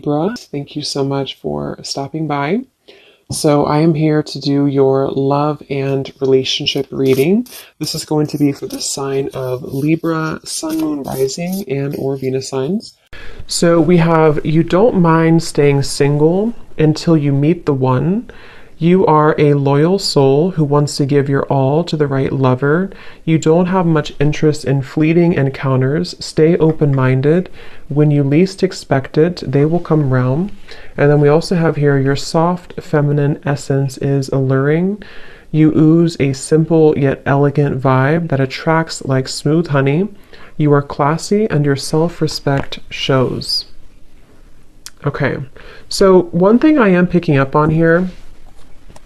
Libra, thank you so much for stopping by. So I am here to do your love and relationship reading. This is going to be for the sign of Libra, Sun, Moon, Rising, and or Venus signs. So we have, you don't mind staying single until you meet the one. You are a loyal soul who wants to give your all to the right lover. You don't have much interest in fleeting encounters. Stay open-minded. When you least expect it, they will come round. And then we also have here, your soft feminine essence is alluring. You ooze a simple yet elegant vibe that attracts like smooth honey. You are classy and your self-respect shows. Okay, so one thing I am picking up on here,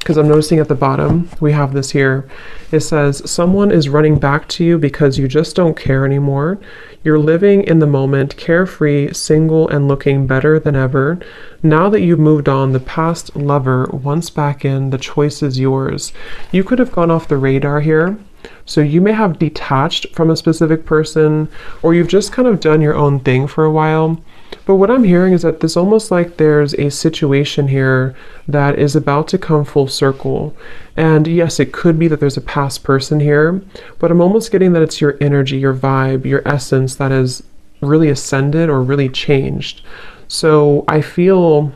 because I'm noticing at the bottom, we have this here. It says, someone is running back to you because you just don't care anymore. You're living in the moment, carefree, single, and looking better than ever. Now that you've moved on, the past lover, once back in, the choice is yours. You could have gone off the radar here. So you may have detached from a specific person, or you've just kind of done your own thing for a while. But what I'm hearing is that there's almost like there's a situation here that is about to come full circle. And yes, it could be that there's a past person here, but I'm almost getting that it's your energy, your vibe, your essence that has really ascended or really changed. So I feel,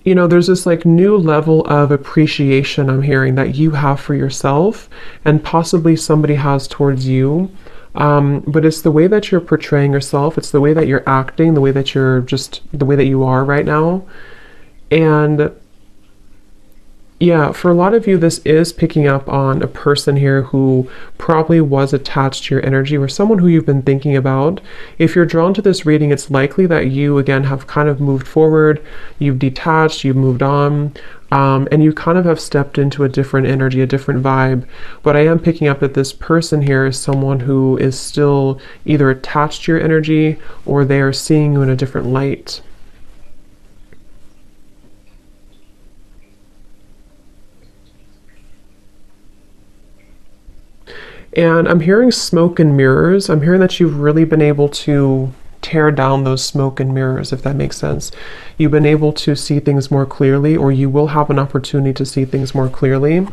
you know, there's this like new level of appreciation I'm hearing that you have for yourself and possibly somebody has towards you. But it's the way that you're portraying yourself. It's the way that you're acting, the way that you're just the way that you are right now. And yeah, for a lot of you, this is picking up on a person here who probably was attached to your energy or someone who you've been thinking about. If you're drawn to this reading, it's likely that you, again, have kind of moved forward, you've detached, you've moved on, and you kind of have stepped into a different energy, a different vibe. But I am picking up that this person here is someone who is still either attached to your energy or they are seeing you in a different light. And I'm hearing smoke and mirrors. I'm hearing that you've really been able to tear down those smoke and mirrors, if that makes sense. You've been able to see things more clearly, or you will have an opportunity to see things more clearly.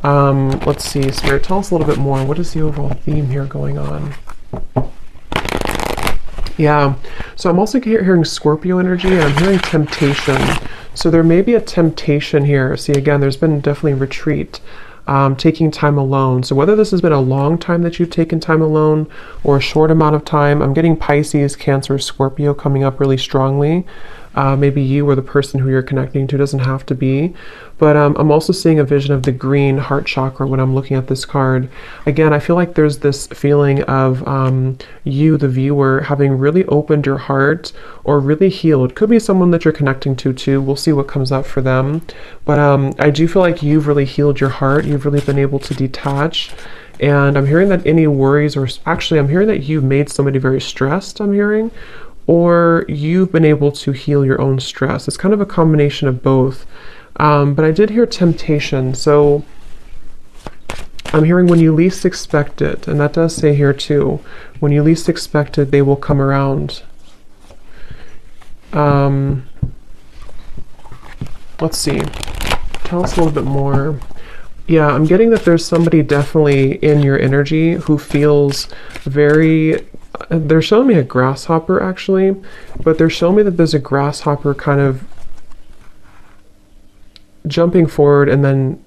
Let's see, Spirit, tell us a little bit more. What is the overall theme here going on? Yeah, so I'm also hearing Scorpio energy, and I'm hearing temptation. So there may be a temptation here. See, again, there's been definitely a retreat. Taking time alone. So whether this has been a long time that you've taken time alone or a short amount of time, I'm getting Pisces, Cancer, Scorpio coming up really strongly. Maybe you or the person who you're connecting to, doesn't have to be. But I'm also seeing a vision of the green heart chakra when I'm looking at this card. Again, I feel like there's this feeling of you, the viewer, having really opened your heart or really healed. Could be someone that you're connecting to too. We'll see what comes up for them. But I do feel like you've really healed your heart. You've really been able to detach. And I'm hearing that any worries, or actually I'm hearing that you've made somebody very stressed, I'm hearing, or you've been able to heal your own stress. It's kind of a combination of both. But I did hear temptation. So I'm hearing when you least expect it. And that does say here too, when you least expect it, they will come around. Let's see. Tell us a little bit more. Yeah, I'm getting that there's somebody definitely in your energy who feels very... They're showing me a grasshopper actually, but they're showing me that there's a grasshopper kind of jumping forward and then,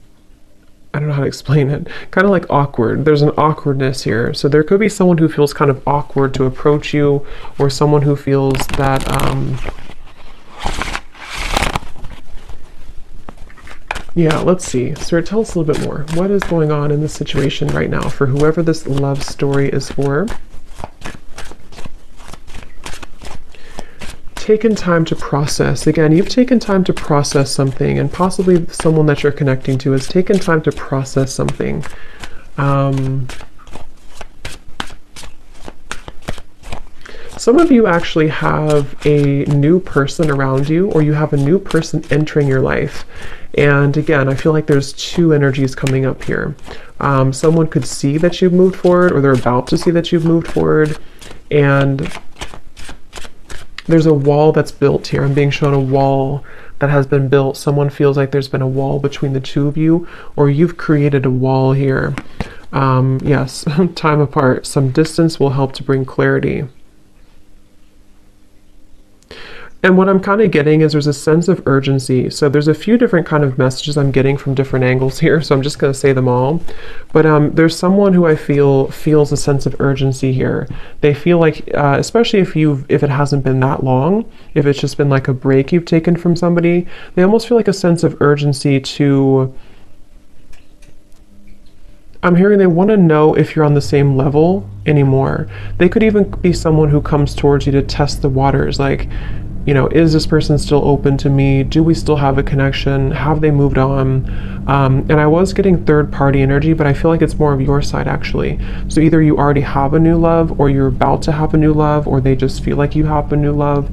I don't know how to explain it, kind of like awkward. There's an awkwardness here. So there could be someone who feels kind of awkward to approach you, or someone who feels that, yeah, let's see. Spirit, tell us a little bit more. What is going on in this situation right now for whoever this love story is for? Taken time to process. Again, you've taken time to process something, and possibly someone that you're connecting to has taken time to process something. Some of you actually have a new person around you, or you have a new person entering your life. And again, I feel like there's two energies coming up here. Someone could see that you've moved forward, or they're about to see that you've moved forward. And there's a wall that's built here. I'm being shown a wall that has been built. Someone feels like there's been a wall between the two of you, or you've created a wall here. Yes, time apart. Some distance will help to bring clarity. And what I'm kind of getting is there's a sense of urgency. So there's a few different kind of messages I'm getting from different angles here. So I'm just going to say them all. But there's someone who I feel feels a sense of urgency here. They feel like, especially if it hasn't been that long, if it's just been like a break you've taken from somebody, they almost feel like a sense of urgency to, I'm hearing they want to know if you're on the same level anymore. They could even be someone who comes towards you to test the waters. Like, you know, is this person still open to me? Do we still have a connection? Have they moved on? And I was getting third party energy, but I feel like it's more of your side actually. So either you already have a new love, or you're about to have a new love, or they just feel like you have a new love.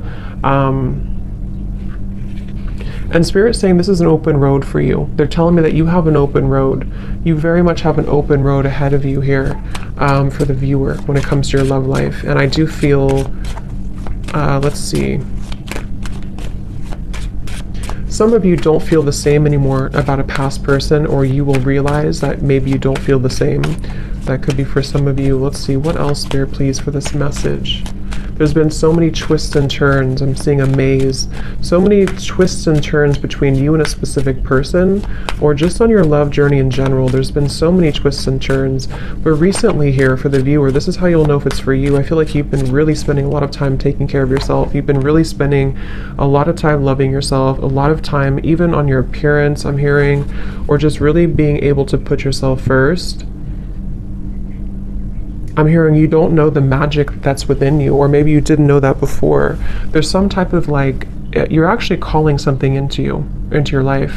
And Spirit's saying this is an open road for you. They're telling me that you have an open road. You very much have an open road ahead of you here for the viewer when it comes to your love life. And I do feel, let's see. Some of you don't feel the same anymore about a past person, or you will realize that maybe you don't feel the same. That could be for some of you. Let's see, what else, Spirit, please, for this message? There's been so many twists and turns. I'm seeing a maze. So many twists and turns between you and a specific person, or just on your love journey in general. There's been so many twists and turns. But recently here, for the viewer, this is how you'll know if it's for you. I feel like you've been really spending a lot of time taking care of yourself. You've been really spending a lot of time loving yourself, a lot of time even on your appearance, I'm hearing, or just really being able to put yourself first. I'm hearing you don't know the magic that's within you, or maybe you didn't know that before. There's some type of like, you're actually calling something into your life.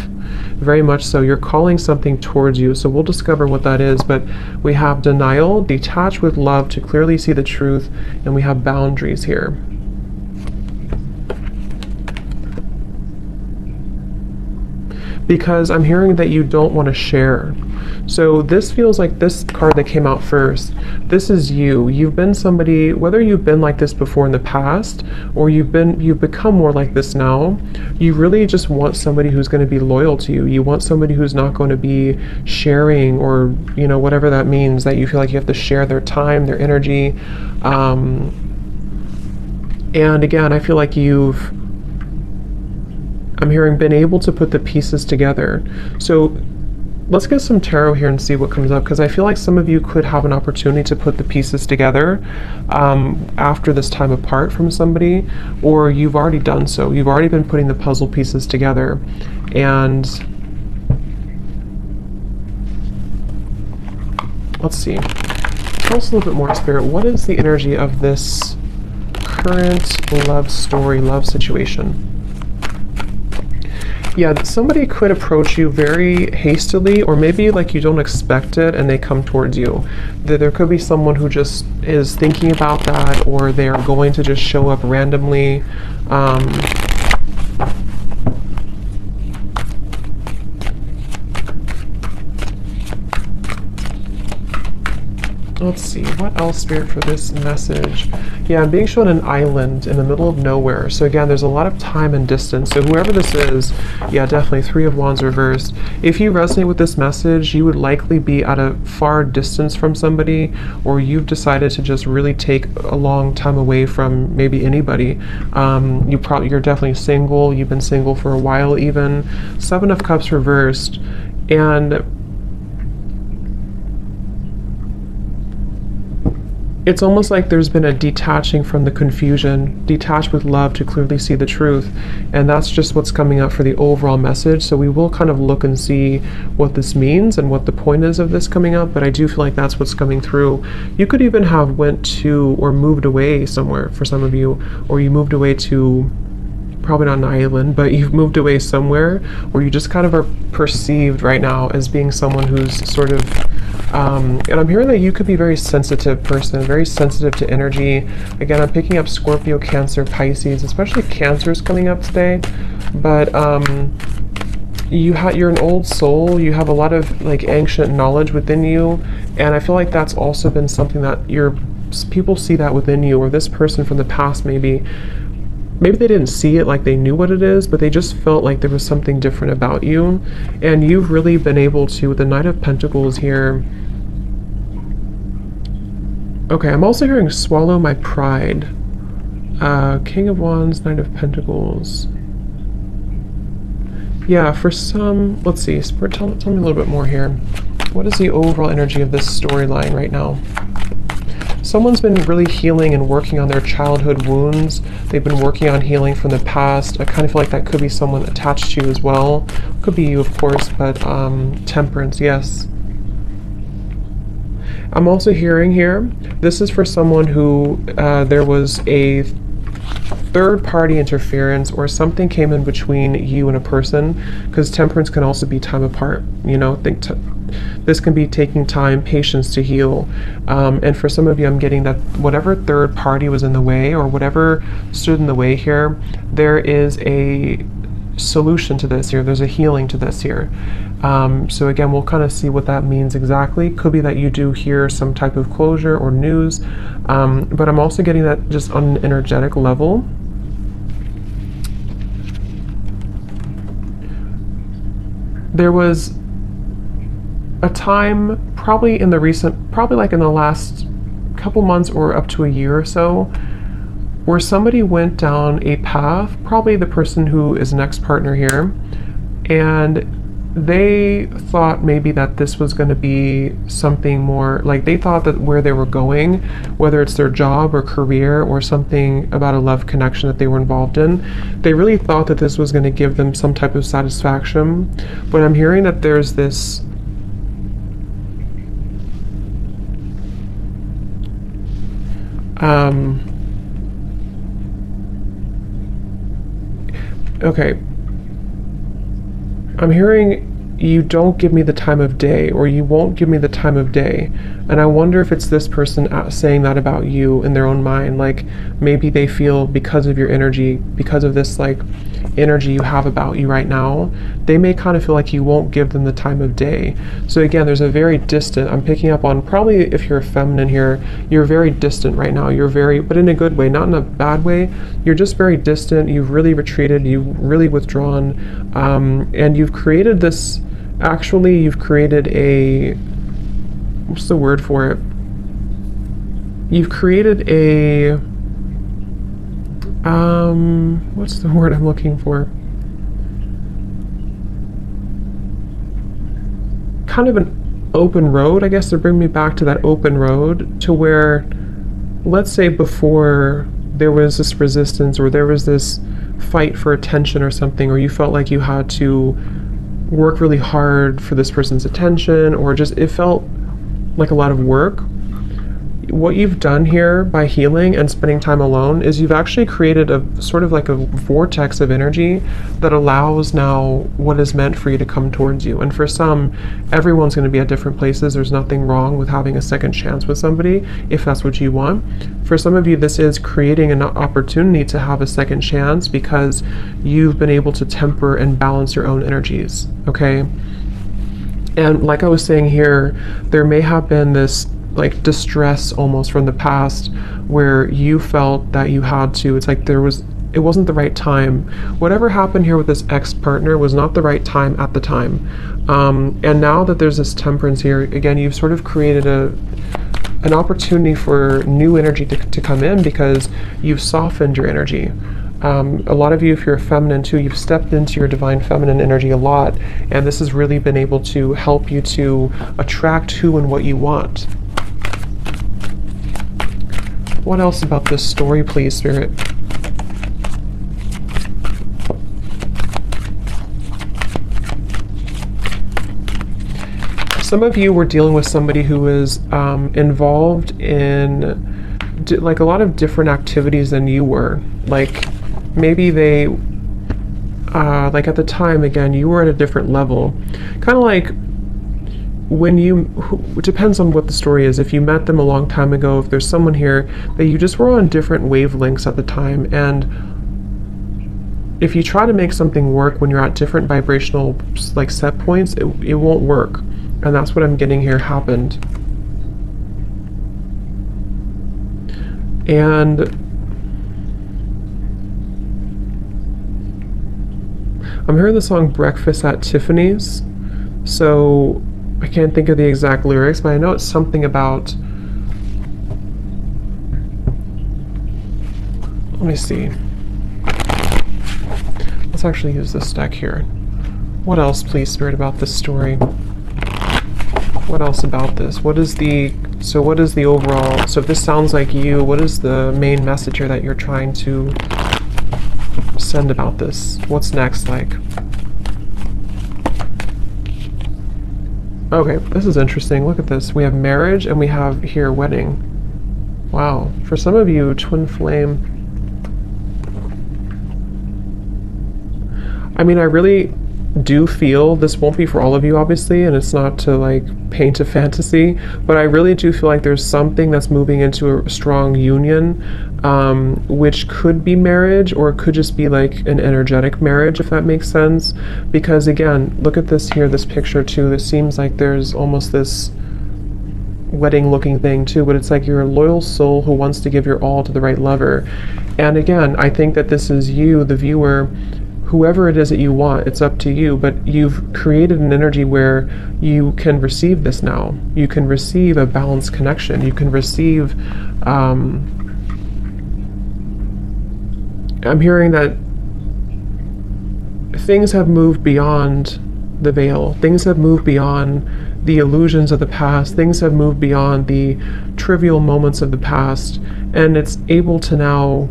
Very much so. You're calling something towards you. So we'll discover what that is. But we have denial, detach with love to clearly see the truth, and we have boundaries here. Because I'm hearing that you don't want to share. So this feels like this card that came out first. This is you. You've been somebody, whether you've been like this before in the past, or you've become more like this now, you really just want somebody who's going to be loyal to you. You want somebody who's not going to be sharing, or, you know, whatever that means, that you feel like you have to share their time, their energy. And again, I feel like I'm hearing been able to put the pieces together. So let's get some tarot here and see what comes up, because I feel like some of you could have an opportunity to put the pieces together after this time apart from somebody, or you've already done so. You've already been putting the puzzle pieces together. And let's see. Tell us a little bit more, Spirit. What is the energy of this current love story, love situation? Yeah, somebody could approach you very hastily, or maybe like you don't expect it and they come towards you. There could be someone who just is thinking about that, or they are going to just show up randomly. Let's see, what else, Spirit, for this message? Yeah, I'm being shown an island in the middle of nowhere. So again, there's a lot of time and distance. So whoever this is, yeah, definitely Three of Wands reversed. If you resonate with this message, you would likely be at a far distance from somebody, or you've decided to just really take a long time away from maybe anybody. You're definitely single. You've been single for a while even. Seven of Cups reversed. And it's almost like there's been a detaching from the confusion, detach with love to clearly see the truth. And that's just what's coming up for the overall message. So we will kind of look and see what this means and what the point is of this coming up, but I do feel like that's what's coming through. You could even have went to or moved away somewhere for some of you, or you moved away to, probably not an island, but you've moved away somewhere where you just kind of are perceived right now as being someone who's sort of, and I'm hearing that you could be a very sensitive person, very sensitive to energy. Again, I'm picking up Scorpio, Cancer, Pisces, especially Cancer is coming up today. But you're an old soul. You have a lot of like ancient knowledge within you, and I feel like that's also been something that you're people see that within you, or this person from the past maybe they didn't see it like they knew what it is, but they just felt like there was something different about you. And you've really been able to, with the Knight of Pentacles here. Okay, I'm also hearing swallow my pride. King of Wands, Knight of Pentacles. Yeah, for some, let's see, Spirit, tell me a little bit more here. What is the overall energy of this storyline right now? Someone's been really healing and working on their childhood wounds. They've been working on healing from the past. I kind of feel like that could be someone attached to you as well. Could be you, of course, but Temperance, yes. I'm also hearing here, this is for someone who there was a third-party interference, or something came in between you and a person, because Temperance can also be time apart. You know, this can be taking time, patience to heal. And for some of you, I'm getting that whatever third party was in the way, or whatever stood in the way here, there is a solution to this here. There's a healing to this here. So again, we'll kind of see what that means exactly. Could be that you do hear some type of closure or news, but I'm also getting that just on an energetic level. There was a time, probably like in the last couple months or up to a year or so, where somebody went down a path, probably the person who is next partner here, and they thought maybe that this was going to be something more, like they thought that where they were going, whether it's their job or career or something about a love connection that they were involved in, they really thought that this was going to give them some type of satisfaction. But I'm hearing that there's this okay, I'm hearing you don't give me the time of day, or you won't give me the time of day. And I wonder if it's this person saying that about you in their own mind. Like maybe they feel because of your energy, because of this like energy you have about you right now, they may kind of feel like you won't give them the time of day. So again, there's a very distant, I'm picking up on, probably if you're a feminine here, you're very distant right now. You're very, but in a good way, not in a bad way. You're just very distant. You've really retreated. You've really withdrawn. And you've created this, actually, you've created a, what's the word for it? You've created a, what's the word I'm looking for? Kind of an open road, I guess, to bring me back to that open road, to where, let's say before there was this resistance, or there was this fight for attention or something, or you felt like you had to work really hard for this person's attention, or just it felt like a lot of work. What you've done here by healing and spending time alone is you've actually created a sort of like a vortex of energy that allows now what is meant for you to come towards you. And for some, everyone's going to be at different places. There's nothing wrong with having a second chance with somebody if that's what you want. For some of you, this is creating an opportunity to have a second chance because you've been able to temper and balance your own energies, okay? And like I was saying here, there may have been this like distress almost from the past where you felt that you had to, it's like it wasn't the right time. Whatever happened here with this ex-partner was not the right time at the time. And now that there's this temperance here, again, you've sort of created an opportunity for new energy to come in because you've softened your energy. A lot of you, if you're feminine too, you've stepped into your divine feminine energy a lot, and this has really been able to help you to attract who and what you want. What else about this story, please, Spirit? Some of you were dealing with somebody who was involved in like a lot of different activities than you were. Like maybe they, like at the time, again, you were at a different level. Kind of like when it depends on what the story is. If you met them a long time ago, if there's someone here that you just were on different wavelengths at the time, and if you try to make something work when you're at different vibrational like set points, it won't work. And that's what I'm getting here happened. And I'm hearing the song Breakfast at Tiffany's. So I can't think of the exact lyrics, but I know it's something about, let me see. Let's actually use this deck here. What else, please, Spirit, about this story? What else about this? What is the overall, so if this sounds like you, what is the main message here that you're trying to send about this? What's next like? Okay, this is interesting. Look at this. We have marriage and we have here wedding. Wow. For some of you, twin flame. I mean, I really do feel, this won't be for all of you obviously, and it's not to like paint a fantasy, but I really do feel like there's something that's moving into a strong union, which could be marriage, or it could just be like an energetic marriage, if that makes sense. Because again, look at this here, this picture too. It seems like there's almost this wedding looking thing too, but it's like you're a loyal soul who wants to give your all to the right lover. And again, I think that this is you, the viewer, whoever it is that you want, it's up to you, but you've created an energy where you can receive this now. You can receive a balanced connection. You can receive, I'm hearing that things have moved beyond the veil. Things have moved beyond the illusions of the past. Things have moved beyond the trivial moments of the past, and it's able to now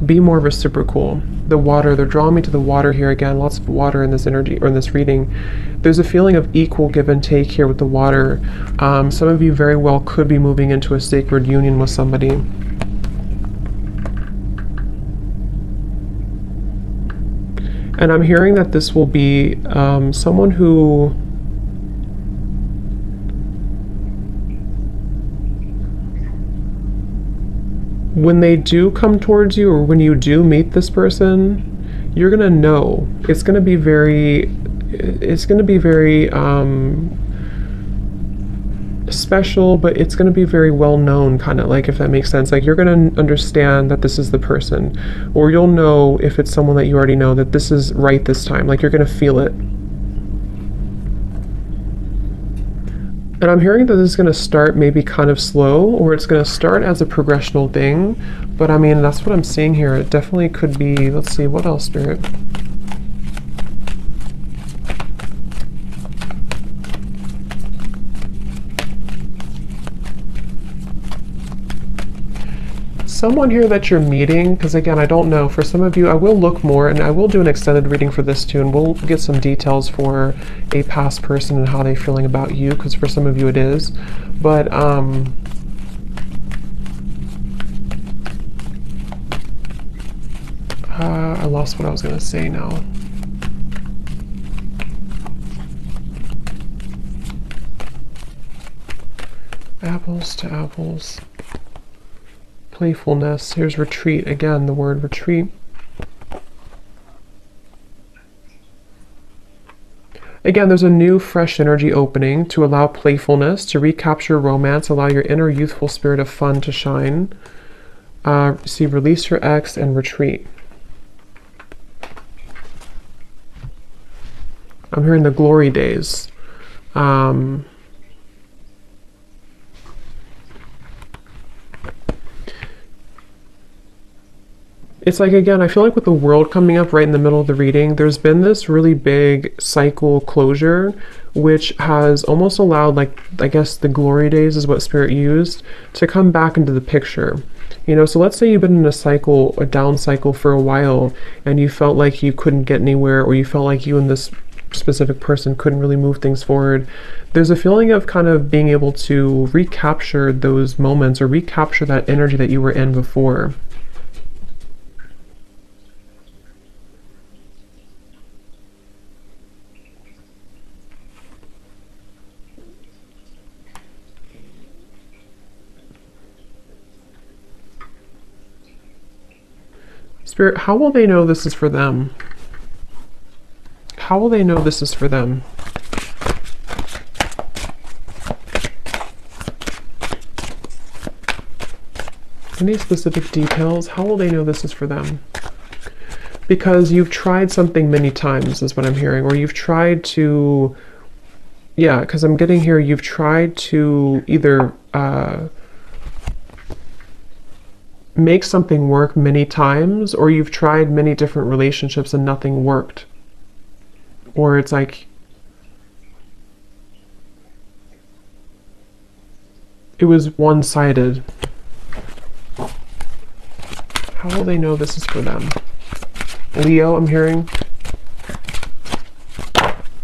be more reciprocal. The water, they're drawing me to the water here again, lots of water in this energy, or in this reading. There's a feeling of equal give and take here with the water. Some of you very well could be moving into a sacred union with somebody. And I'm hearing that this will be someone who when they do come towards you, or when you do meet this person, you're gonna know. It's gonna be very special, but it's gonna be very well known, kind of like, if that makes sense. Like, you're gonna understand that this is the person, or you'll know if it's someone that you already know that this is right this time. Like, you're gonna feel it. And I'm hearing that this is going to start maybe kind of slow, or it's going to start as a progressional thing. But I mean, that's what I'm seeing here. It definitely could be, let's see, what else, Spirit? Someone here that you're meeting, because again, I don't know. For some of you, I will look more, and I will do an extended reading for this too, and we'll get some details for a past person and how they're feeling about you, because for some of you it is. But I lost what I was going to say now. Apples to apples. Playfulness. Here's retreat. Again, the word retreat. Again, there's a new, fresh energy opening to allow playfulness, to recapture romance, allow your inner youthful spirit of fun to shine. See, release your ex and retreat. I'm hearing the glory days. It's like, again, I feel like with the world coming up right in the middle of the reading, there's been this really big cycle closure, which has almost allowed, like, I guess the glory days is what Spirit used, to come back into the picture. You know, so let's say you've been in a cycle, a down cycle for a while, and you felt like you couldn't get anywhere, or you felt like you and this specific person couldn't really move things forward. There's a feeling of kind of being able to recapture those moments, or recapture that energy that you were in before. Spirit, how will they know this is for them? How will they know this is for them? Any specific details? How will they know this is for them? Because you've tried something many times is what I'm hearing, or you've tried to, yeah, because I'm getting here, you've tried to either make something work many times, or you've tried many different relationships and nothing worked. Or it's like it was one-sided. How will they know this is for them? Leo, I'm hearing.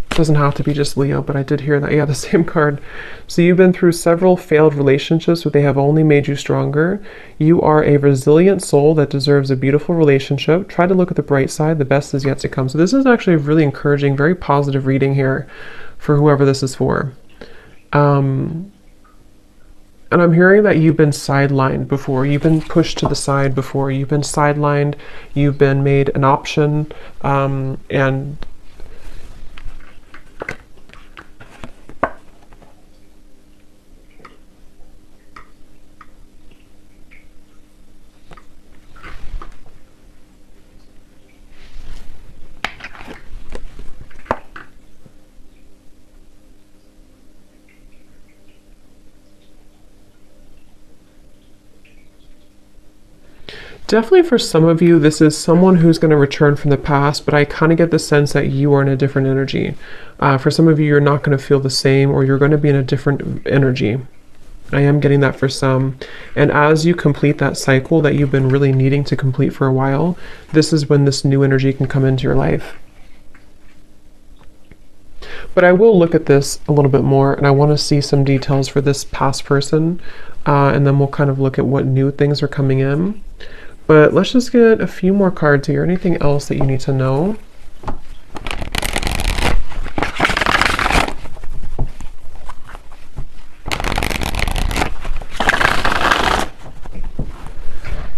Doesn't have to be just Leo, but I did hear that. Yeah, the same card. So you've been through several failed relationships, but they have only made you stronger. You are a resilient soul that deserves a beautiful relationship. Try to look at the bright side. The best is yet to come. So this is actually a really encouraging, very positive reading here for whoever this is for. And I'm hearing that you've been sidelined before. You've been pushed to the side before. You've been sidelined. You've been made an option. And definitely for some of you, this is someone who's going to return from the past, but I kind of get the sense that you are in a different energy. For some of you, you're not going to feel the same, or you're going to be in a different energy. I am getting that for some. And as you complete that cycle that you've been really needing to complete for a while, this is when this new energy can come into your life. But I will look at this a little bit more, and I want to see some details for this past person, and then we'll kind of look at what new things are coming in. But let's just get a few more cards here. Anything else that you need to know?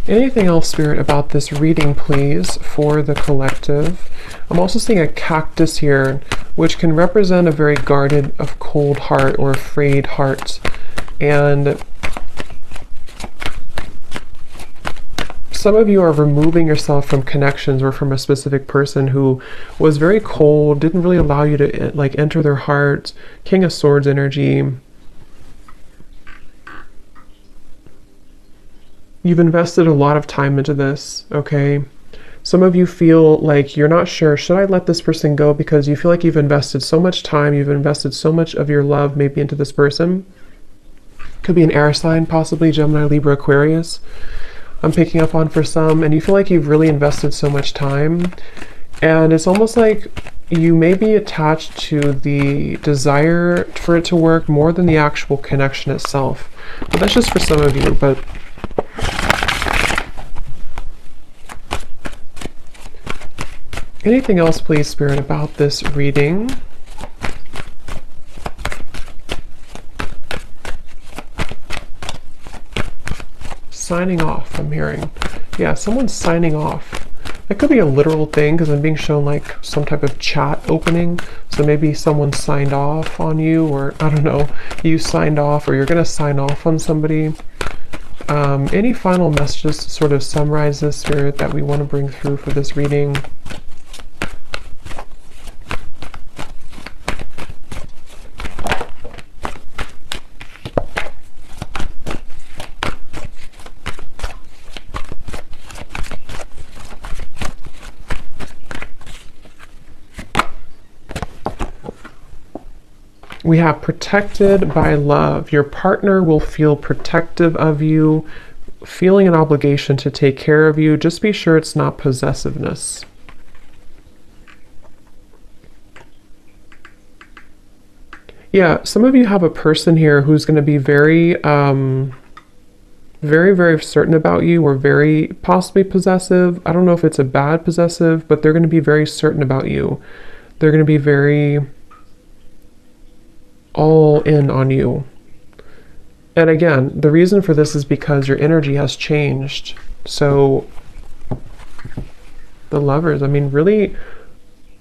Anything else, Spirit, about this reading, please, for the collective? I'm also seeing a cactus here, which can represent a very guarded, a cold heart or afraid heart. And some of you are removing yourself from connections or from a specific person who was very cold, didn't really allow you to like enter their heart. King of Swords energy. You've invested a lot of time into this, okay? Some of you feel like you're not sure, should I let this person go? Because you feel like you've invested so much time, you've invested so much of your love maybe into this person. Could be an air sign, possibly Gemini, Libra, Aquarius. I'm picking up on for some, and you feel like you've really invested so much time, and it's almost like you may be attached to the desire for it to work more than the actual connection itself. But that's just for some of you. But anything else, please, Spirit, about this reading? Signing off, I'm hearing. Yeah, someone's signing off. That could be a literal thing because I'm being shown like some type of chat opening. So maybe someone signed off on you, or I don't know, you signed off, or you're going to sign off on somebody. Any final messages to sort of summarize this, Spirit, that we want to bring through for this reading? We have protected by love. Your partner will feel protective of you, feeling an obligation to take care of you. Just be sure it's not possessiveness. Yeah, some of you have a person here who's going to be very, very certain about you, or very possibly possessive. I don't know if it's a bad possessive, but they're going to be very certain about you. They're going to be very all in on you. And again, the reason for this is because your energy has changed. So the Lovers, I mean, really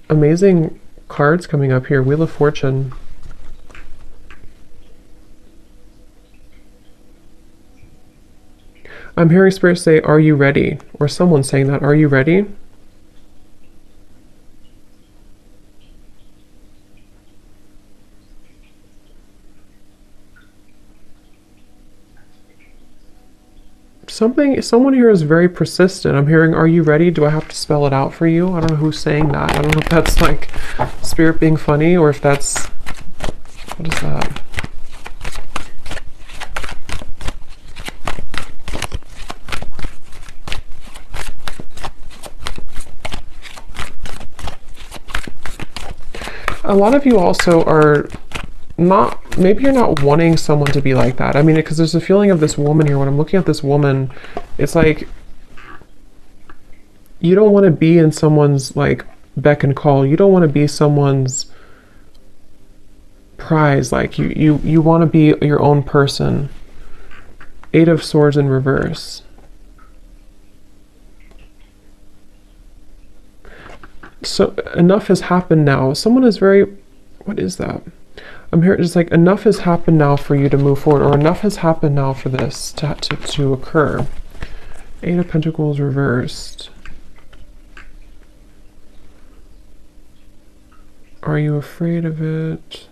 amazing cards coming up here. Wheel of Fortune. I'm hearing Spirit say, are you ready? Or someone saying that, are you ready? Someone here is very persistent. I'm hearing, are you ready? Do I have to spell it out for you? I don't know who's saying that. I don't know if that's like Spirit being funny or if that's, what is that? A lot of you also are not, maybe you're not wanting someone to be like that. I mean, because there's a feeling of this woman here. When I'm looking at this woman, it's like you don't want to be in someone's like beck and call. You don't want to be someone's prize. Like you want to be your own person. Eight of Swords in reverse. So enough has happened now. Someone is very, what is that? I'm here, it's like enough has happened now for you to move forward, or enough has happened now for this to occur. Eight of Pentacles reversed. Are you afraid of it?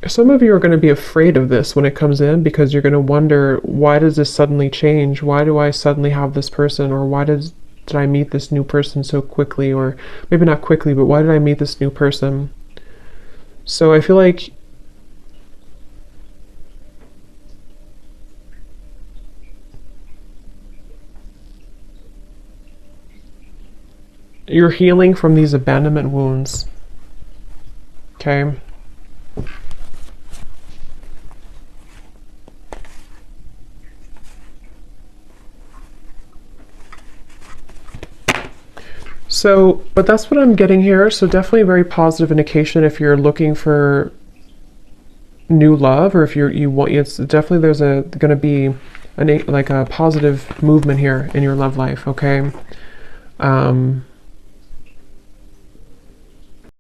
Some of you are going to be afraid of this when it comes in, because you're going to wonder, why does this suddenly change? Why do I suddenly have this person? Or why did I meet this new person so quickly? Or maybe not quickly, but why did I meet this new person? So I feel like you're healing from these abandonment wounds. Okay. So, but that's what I'm getting here. So definitely a very positive indication if you're looking for new love, or if you want, it's definitely there's going to be like a positive movement here in your love life. Okay.